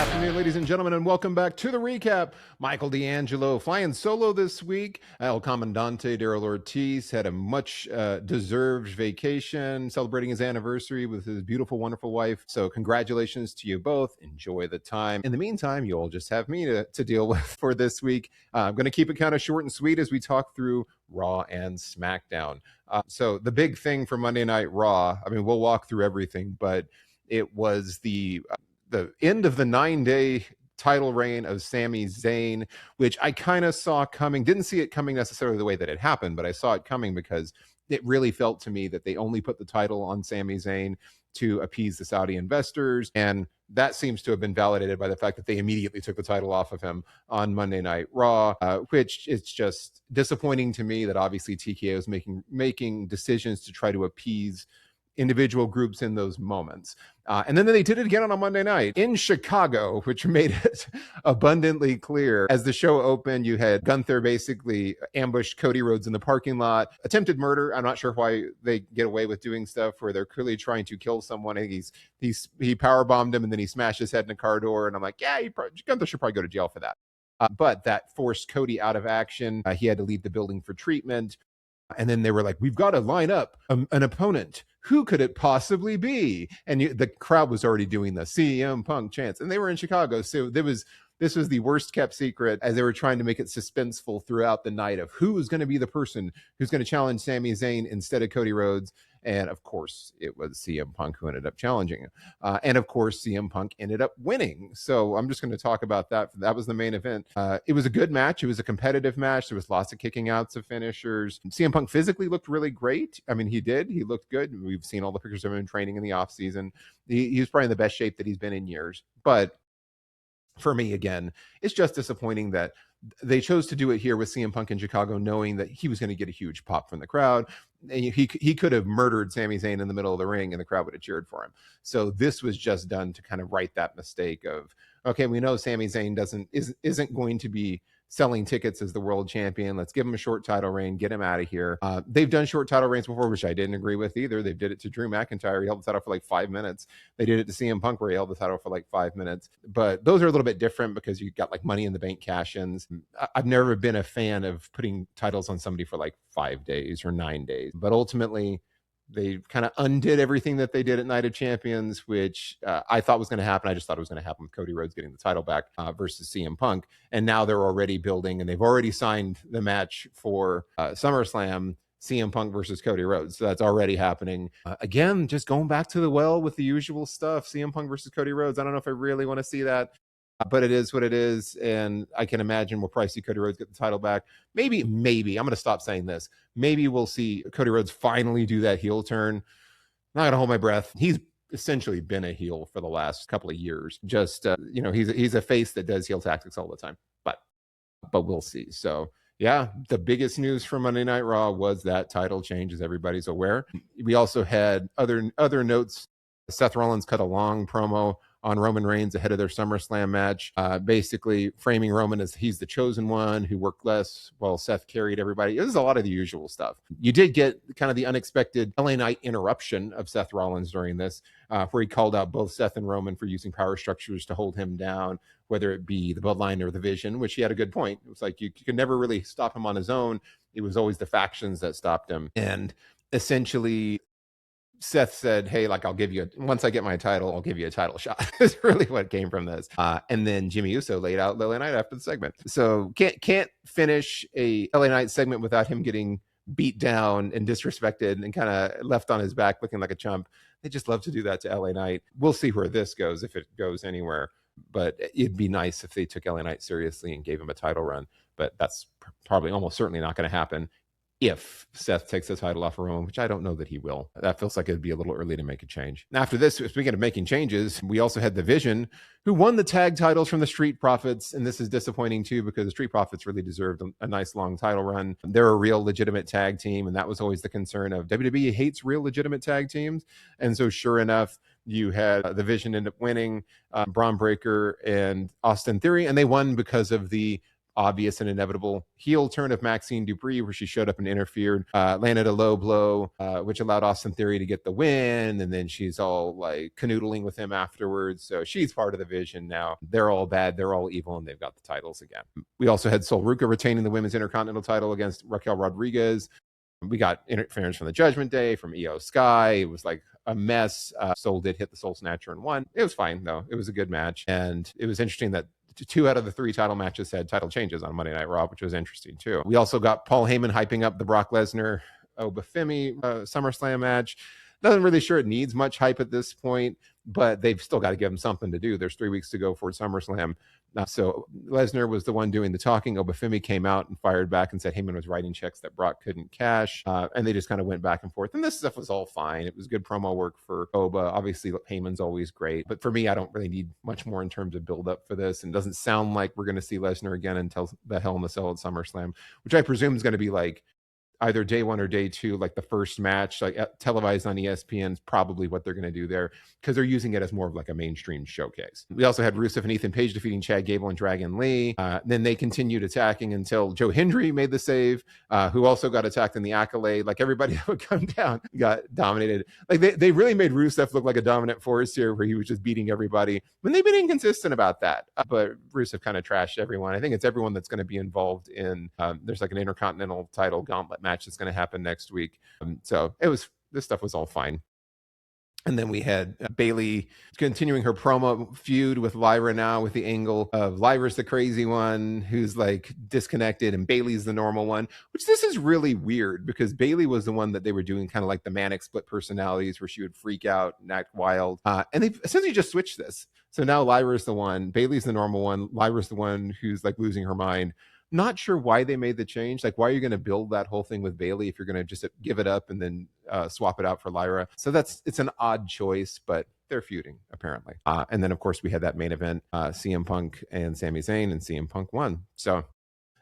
afternoon, ladies and gentlemen, and welcome back to the recap. Michael D'Angelo flying solo this week. El Comandante Daryl Ortiz had a much deserved vacation, celebrating his anniversary with his beautiful, wonderful wife. So congratulations to you both. Enjoy the time. In the meantime, you all just have me to deal with for this week. I'm going to keep it kind of short and sweet as we talk through Raw and SmackDown. So the big thing for Monday Night Raw, I mean, we'll walk through everything, but it was the end of the 9-day title reign of Sami Zayn, which I kind of saw coming. Didn't see it coming necessarily the way that it happened, but I saw it coming because it really felt to me that they only put the title on Sami Zayn to appease the Saudi investors. And that seems to have been validated by the fact that they immediately took the title off of him on Monday Night Raw, which is just disappointing to me that obviously TKO is making decisions to try to appease individual groups in those moments. And then they did it again on a Monday night in Chicago, which made it abundantly clear. As the show opened, you had Gunther basically ambushed Cody Rhodes in the parking lot, attempted murder. I'm not sure why they get away with doing stuff where they're clearly trying to kill someone. He power bombed him and then he smashed his head in a car door. And I'm like, yeah, Gunther should probably go to jail for that. But that forced Cody out of action. He had to leave the building for treatment. And then they were like, we've got to line up an opponent. Who could it possibly be? And the crowd was already doing the CM Punk chants. And they were in Chicago. So this was the worst kept secret as they were trying to make it suspenseful throughout the night of who was going to be the person who's going to challenge Sami Zayn instead of Cody Rhodes. And of course, it was CM Punk who ended up challenging him. And of course, CM Punk ended up winning. So I'm just going to talk about that. That was the main event. It was a good match. It was a competitive match. There was lots of kicking outs of finishers. CM Punk physically looked really great. I mean, he did. He looked good. We've seen all the pictures of him training in the offseason. He was probably in the best shape that he's been in years. But for me, again, it's just disappointing that they chose to do it here with CM Punk in Chicago, knowing that he was going to get a huge pop from the crowd. And he could have murdered Sami Zayn in the middle of the ring and the crowd would have cheered for him. So this was just done to kind of right that mistake of, okay, we know Sami Zayn isn't going to be selling tickets as the world champion. Let's give him a short title reign, get him out of here. They've done short title reigns before, which I didn't agree with either. They did it to Drew McIntyre. He held the title for like 5 minutes. They did it to CM Punk where he held the title for like 5 minutes. But those are a little bit different because you got like Money in the Bank cash-ins. I've never been a fan of putting titles on somebody for like 5 days or 9 days. But ultimately, they kind of undid everything that they did at Night of Champions, which I thought was going to happen. I just thought it was going to happen with Cody Rhodes getting the title back versus CM Punk. And now they're already building, and they've already signed the match for SummerSlam, CM Punk versus Cody Rhodes. So that's already happening. Again, just going back to the well with the usual stuff. CM Punk versus Cody Rhodes. I don't know if I really want to see that. But it is what it is, and I can imagine we'll probably see Cody Rhodes get the title back. Maybe, I'm going to stop saying this. Maybe we'll see Cody Rhodes finally do that heel turn. Not going to hold my breath. He's essentially been a heel for the last couple of years. Just, he's a face that does heel tactics all the time. But we'll see. So, yeah, the biggest news from Monday Night Raw was that title change, as everybody's aware. We also had other notes. Seth Rollins cut a long promo on Roman Reigns ahead of their SummerSlam match, basically framing Roman as he's the chosen one who worked less while Seth carried everybody. It was a lot of the usual stuff. You did get kind of the unexpected LA Knight interruption of Seth Rollins during this, where he called out both Seth and Roman for using power structures to hold him down, whether it be the Bloodline or the Vision, which he had a good point. It was like you could never really stop him on his own. It was always the factions that stopped him. And essentially, Seth said, hey, like, once I get my title, I'll give you a title shot. Is really what came from this. And then Jimmy Uso laid out LA Knight after the segment. So can't finish a LA Knight segment without him getting beat down and disrespected and kind of left on his back looking like a chump. They just love to do that to LA Knight. We'll see where this goes, if it goes anywhere. But it'd be nice if they took LA Knight seriously and gave him a title run. But that's probably almost certainly not going to happen if Seth takes the title off of Roman, which I don't know that he will. That feels like it'd be a little early to make a change. After this, speaking of making changes, we also had the Vision, who won the tag titles from the Street Profits. And this is disappointing too, because the Street Profits really deserved a nice long title run. They're a real legitimate tag team. And that was always the concern of WWE hates real legitimate tag teams. And so sure enough, you had the Vision end up winning, Braun Breaker and Austin Theory. And they won because of the obvious and inevitable heel turn of Maxine Dupree, where she showed up and interfered, landed a low blow, which allowed Austin Theory to get the win. And then she's all like canoodling with him afterwards. So she's part of the Vision now. They're all bad, they're all evil, and they've got the titles again. We also had Sol Ruca retaining the Women's Intercontinental title against Raquel Rodriguez. We got interference from the Judgment Day, from Io Sky. It was like a mess. Sol did hit the Soul Snatcher and won. It was fine, though. It was a good match. And it was interesting that 2 out of the 3 title matches had title changes on Monday Night Raw, which was interesting, too. We also got Paul Heyman hyping up the Brock Lesnar Obafemi SummerSlam match. Not really sure it needs much hype at this point, but they've still got to give him something to do. There's 3 weeks to go for SummerSlam. So Lesnar was the one doing the talking. Obafemi came out and fired back and said Heyman was writing checks that Brock couldn't cash. And they just kind of went back and forth. And this stuff was all fine. It was good promo work for Oba. Obviously, Heyman's always great. But for me, I don't really need much more in terms of build up for this. And it doesn't sound like we're going to see Lesnar again until the Hell in the Cell at SummerSlam, which I presume is going to be like either day 1 or day 2, like the first match, like televised on ESPN is probably what they're going to do there, because they're using it as more of like a mainstream showcase. We also had Rusev and Ethan Page defeating Chad Gable and Dragon Lee. Then they continued attacking until Joe Hendry made the save, who also got attacked in the Accolade. Like everybody that would come down got dominated. Like they really made Rusev look like a dominant force here, where he was just beating everybody. When they've been inconsistent about that, but Rusev kind of trashed everyone. I think it's everyone that's going to be involved in. There's like an Intercontinental title gauntlet match that's going to happen next week. So this stuff was all fine. And then we had Bayley continuing her promo feud with Lyra now, with the angle of Lyra's the crazy one who's like disconnected and Bayley's the normal one, which this is really weird because Bayley was the one that they were doing kind of like the manic split personalities where she would freak out and act wild. And they've essentially just switched this. So now Lyra's the one, Bayley's the normal one, Lyra's the one who's like losing her mind. Not sure why they made the change. Like, why are you going to build that whole thing with Bayley if you're going to just give it up and then swap it out for Lyra? So it's an odd choice, but they're feuding apparently. And then of course we had that main event, CM Punk and Sami Zayn, and CM Punk won. So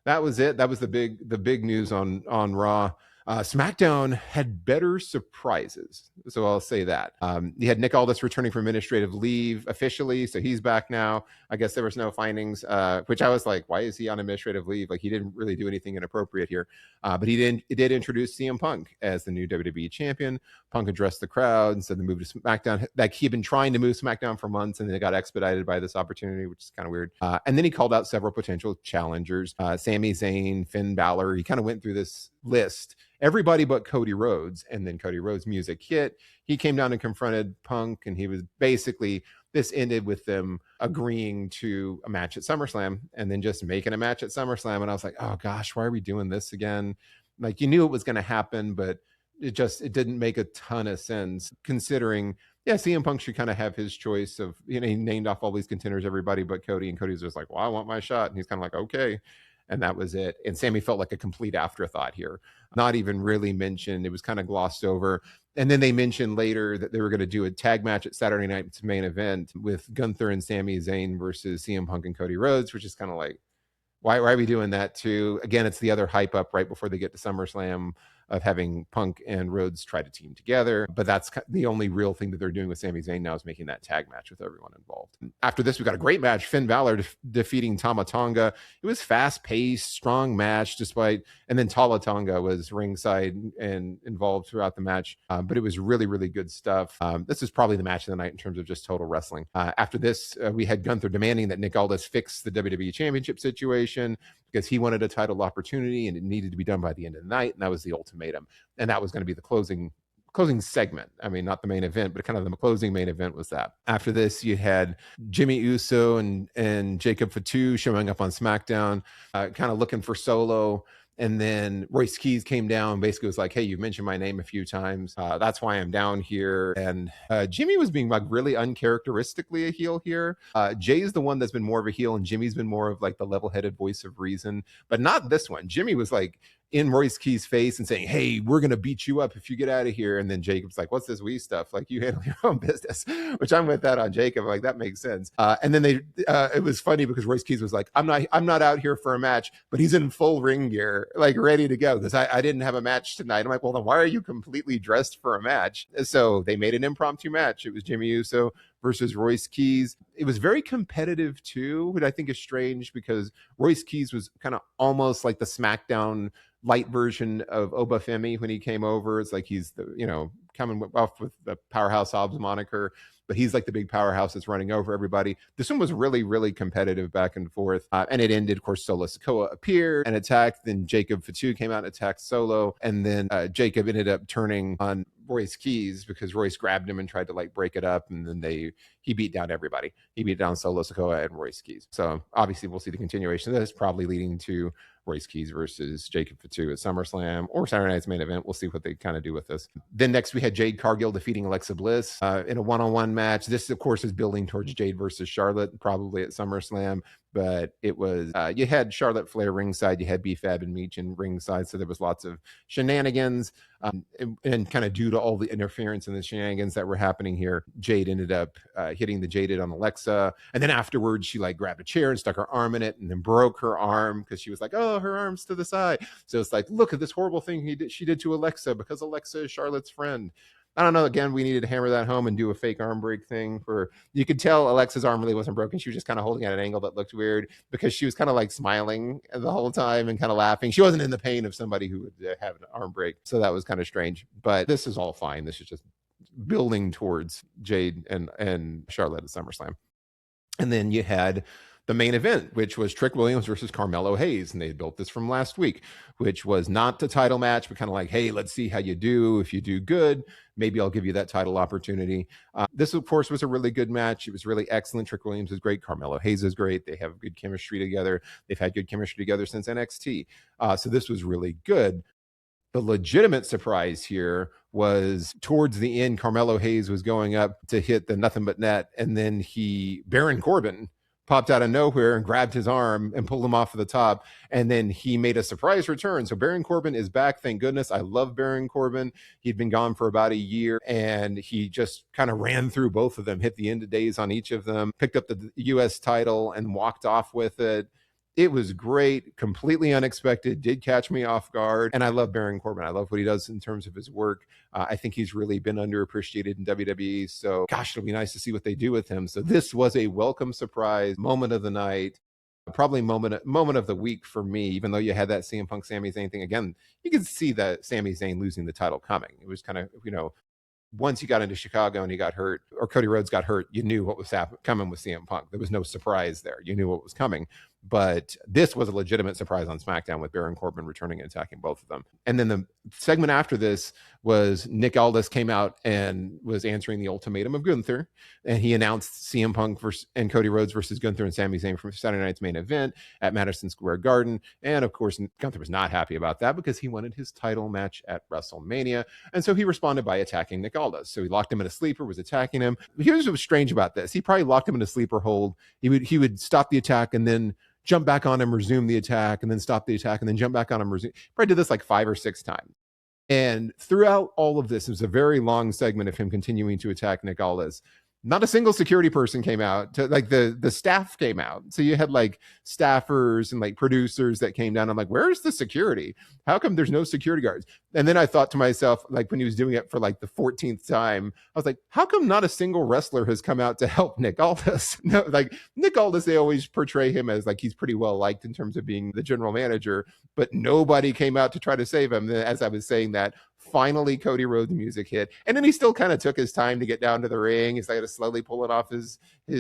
that was it. That was the big news on Raw. SmackDown had better surprises, so I'll say that. You had Nick Aldis returning from administrative leave officially, so he's back now. I guess there was no findings, which I was like, why is he on administrative leave? Like, he didn't really do anything inappropriate here. But he did introduce CM Punk as the new WWE champion. Punk addressed the crowd and said the move to SmackDown, like he'd been trying to move SmackDown for months, and then it got expedited by this opportunity, which is kind of weird. And then he called out several potential challengers, Sami Zayn, Finn Balor. He kind of went through this list, everybody but Cody Rhodes, and then Cody Rhodes' music hit. He came down and confronted Punk, and he was basically, this ended with them agreeing to a match at SummerSlam and then just making a match at SummerSlam. And I was like, oh gosh, why are we doing this again? Like, you knew it was going to happen, but it didn't make a ton of sense considering, yeah, CM Punk should kind of have his choice of, he named off all these contenders, everybody but Cody, and Cody's just like, well, I want my shot. And he's kind of like, okay. And that was it. And Sammy felt like a complete afterthought here, not even really mentioned. It was kind of glossed over. And then they mentioned later that they were going to do a tag match at Saturday night's main event with Gunther and Sami Zayn versus CM Punk and Cody Rhodes, which is kind of like, why are we doing that too? Again, it's the other hype up right before they get to SummerSlam of having Punk and Rhodes try to team together. But that's the only real thing that they're doing with Sami Zayn now, is making that tag match with everyone involved. After this, we got a great match. Finn Balor defeating Tama Tonga. It was fast-paced, strong match, and then Tama Tonga was ringside and involved throughout the match. But it was really, really good stuff. This is probably the match of the night in terms of just total wrestling. After this, we had Gunther demanding that Nick Aldis fix the WWE Championship situation because he wanted a title opportunity and it needed to be done by the end of the night. And that was the ultimatum. And that was going to be the closing segment. I mean, not the main event, but kind of the closing main event was that. After this, you had Jimmy Uso and Jacob Fatu showing up on SmackDown, kind of looking for Solo. And then Royce Keys came down and basically was like, hey, you've mentioned my name a few times. That's why I'm down here. And Jimmy was being like really uncharacteristically a heel here. Jay is the one that's been more of a heel, and Jimmy's been more of like the level-headed voice of reason, but not this one. Jimmy was like in Royce Keys' face and saying, hey, we're going to beat you up if you get out of here. And then Jacob's like, what's this we stuff? Like, you handle your own business, which I'm with that on Jacob. Like, that makes sense. And then it was funny because Royce Keys was like, I'm not out here for a match, but he's in full ring gear, like ready to go because I didn't have a match tonight. I'm like, well, then why are you completely dressed for a match? So they made an impromptu match. It was Jimmy Uso versus Royce Keys. It was very competitive too, which I think is strange because Royce Keys was kind of almost like the SmackDown light version of Obafemi when he came over. It's like he's the, coming off with the Powerhouse Hobbs moniker, but he's like the big powerhouse that's running over everybody. This one was really, really competitive back and forth. And it ended, of course, Solo Sikoa appeared and attacked. Then Jacob Fatu came out and attacked Solo. And then Jacob ended up turning on Royce Keys because Royce grabbed him and tried to like break it up. And then he beat down everybody. He beat down Solo Sikoa and Royce Keys. So obviously we'll see the continuation of this, probably leading to Royce Keys versus Jacob Fatu at SummerSlam or Saturday Night's Main Event. We'll see what they kind of do with this. Then next we had Jade Cargill defeating Alexa Bliss in a one-on-one match. This, of course, is building towards Jade versus Charlotte, probably at SummerSlam. But it was, you had Charlotte Flair ringside, you had B-Fab and Meechin ringside, so there was lots of shenanigans. And kind of due to all the interference and the shenanigans that were happening here, Jade ended up hitting the Jaded on Alexa. And then afterwards, she like grabbed a chair and stuck her arm in it and then broke her arm because she was like, oh, her arm's to the side. So it's like, look at this horrible thing she did to Alexa because Alexa is Charlotte's friend. I don't know. Again, we needed to hammer that home and do a fake arm break thing you could tell Alexa's arm really wasn't broken. She was just kind of holding at an angle that looked weird because she was kind of like smiling the whole time and kind of laughing. She wasn't in the pain of somebody who would have an arm break. So that was kind of strange, but this is all fine. This is just building towards Jade and Charlotte at SummerSlam. And then you had the main event, which was Trick Williams versus Carmelo Hayes. And they built this from last week, which was not the title match, but kind of like, hey, let's see how you do. If you do good, maybe I'll give you that title opportunity. This, of course, was a really good match. It was really excellent. Trick Williams is great. Carmelo Hayes is great. They have good chemistry together. They've had good chemistry together since NXT. So this was really good. The legitimate surprise here was towards the end, Carmelo Hayes was going up to hit the nothing but net, and then Baron Corbin popped out of nowhere and grabbed his arm and pulled him off of the top. And then he made a surprise return. So Baron Corbin is back. Thank goodness. I love Baron Corbin. He'd been gone for about a year and he just kind of ran through both of them, hit the end of days on each of them, picked up the US title and walked off with it. It was great, completely unexpected, did catch me off guard. And I love Baron Corbin. I love what he does in terms of his work. I think he's really been underappreciated in WWE. So gosh, it'll be nice to see what they do with him. So this was a welcome surprise, moment of the night, probably moment of the week for me, even though you had that CM Punk Sami Zayn thing. Again, you could see that Sami Zayn losing the title coming. It was kind of, once he got into Chicago and he got hurt, or Cody Rhodes got hurt, you knew what was coming with CM Punk. There was no surprise there. You knew what was coming. But this was a legitimate surprise on SmackDown with Baron Corbin returning and attacking both of them. And then the segment after this was Nick Aldis came out and was answering the ultimatum of Gunther. And he announced CM Punk and Cody Rhodes versus Gunther and Sami Zayn from Saturday Night's Main Event at Madison Square Garden. And of course, Gunther was not happy about that because he wanted his title match at WrestleMania. And so he responded by attacking Nick Aldis. So he locked him in a sleeper, was attacking him. Here's what was strange about this. He probably locked him in a sleeper hold. He would stop the attack and then jump back on him, resume the attack, and then stop the attack, and then jump back on him, resume. Probably did this like 5 or 6 times. And throughout all of this, it was a very long segment of him continuing to attack Nick Aldis. Not a single security person came out. The staff came out. So you had like staffers and like producers that came down. I'm like, where's the security? How come there's no security guards? And then I thought to myself, like when he was doing it for like the 14th time, I was like, how come not a single wrestler has come out to help Nick Aldis? No, like Nick Aldis, they always portray him as like he's pretty well liked in terms of being the general manager, but nobody came out to try to save him. As I was saying that, finally Cody Rhodes music hit, and then he still kind of took his time to get down to the ring. He's like slowly pulling off his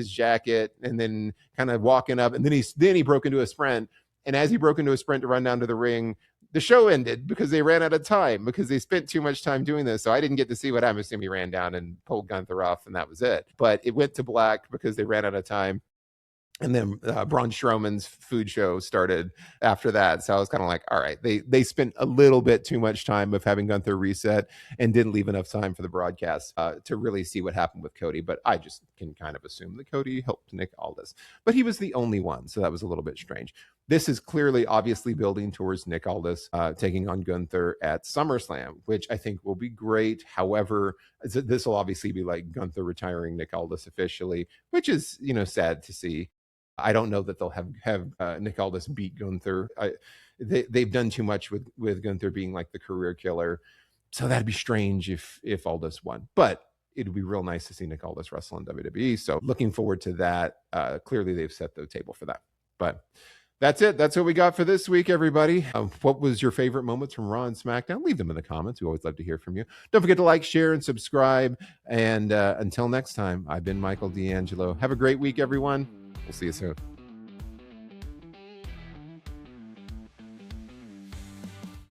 jacket and then kind of walking up, and then he broke into a sprint, and as he broke into a sprint to run down to the ring, the show ended because they ran out of time because they spent too much time doing this. So I didn't get to see what happened. He ran down and pulled Gunther off, and that was it. But it went to black because they ran out of time. And then Braun Strowman's food show started after that. So I was kind of like, all right, they spent a little bit too much time of having Gunther reset and didn't leave enough time for the broadcast to really see what happened with Cody. But I just can kind of assume that Cody helped Nick Aldis. But he was the only one. So that was a little bit strange. This is clearly, obviously building towards Nick Aldis taking on Gunther at SummerSlam, which I think will be great. However, this will obviously be like Gunther retiring Nick Aldis officially, which is, sad to see. I don't know that they'll have Nick Aldis beat Gunther. They've done too much with Gunther being like the career killer. So that'd be strange if Aldis won. But it would be real nice to see Nick Aldis wrestle in WWE. So looking forward to that. Clearly, they've set the table for that. But that's it. That's what we got for this week, everybody. What was your favorite moments from Raw and SmackDown? Leave them in the comments. We always love to hear from you. Don't forget to like, share, and subscribe. And until next time, I've been Michael D'Angelo. Have a great week, everyone. We'll see you soon.